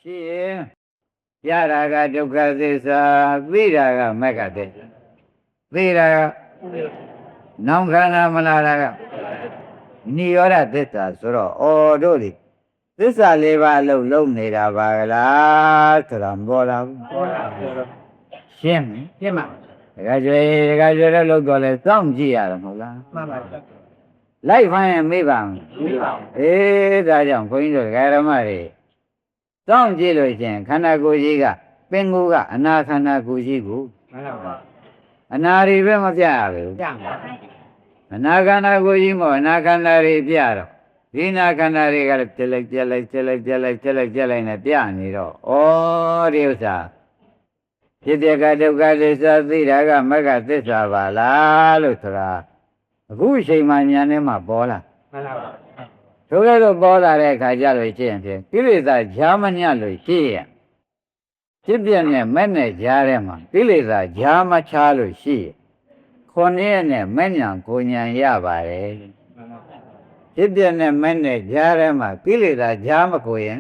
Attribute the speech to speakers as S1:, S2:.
S1: ရှိရင်ရတာကဒုက္ခသစ္စာသိတာကမဂ္ဂသစ္စာသိတာကနောင်ခန္ဓာမလာတာကနိရောဓသစ္စာဆိုတော့ဩတို့ဒီသစ္စာလေးပါးလုံးနေတာပါကလားဆိုတာမပေါ်လာဘူးပေါ်လာရှင်းပြီရှင်းပါတခါကျွေတော့လောက်တော့လဲစောင့်ကြည့်ရတယ်မဟုတ်လားမှန်ပါလိုက်ဖိုင်းရင်မေးပါမယ်မေးပါအေးဒါကြောင့်ခွင်းတို့ဒကာဓမ္မတွေစောင့်ကြည့်လို့ရှင်ခန္ဓာကိုယ်ကြီးကပင်ကိုယ်ကအနာခန္ဓာကိုယ်ကြီးကိုမှန်ပါအနာတွေပဲမပြရဘူးပြပါအနာခန္ဓာကိုယ်ကြီးမို့အနာခန္ဓာတွေပြတော့ဒီနာခန္ဓာတွေကလည်းပြလိုက်နဲ့ပြနေတော့ဩဒီဥစ္စာဖြစ်တဲ့ကဒုက္ခသစ္စာသိတာကမဂ္ဂသစ္စာပါလားလို့ဆိုတာအခုအချိန်မှဉာဏ်နဲ့မှပေါ်လာမှန်ပါပါထိုကဲ့သို့ပေါ်လာတဲ့အခါကျလို့ရှိရင်ဖြင့်ကိလေသာဈာမညလို့ရှိရဖြစ်ပြနဲ့မဲ့နဲ့ကြားထဲမှာကိလေသာဈာမချလို့ရှိရခုနှစ်ရက်နဲ့မဲ့ညာကိုညာရပါတယ်ဖြစ်ပြနဲ့မဲ့နဲ့ကြားထဲမှာကိလေသာဈာမကိုရင်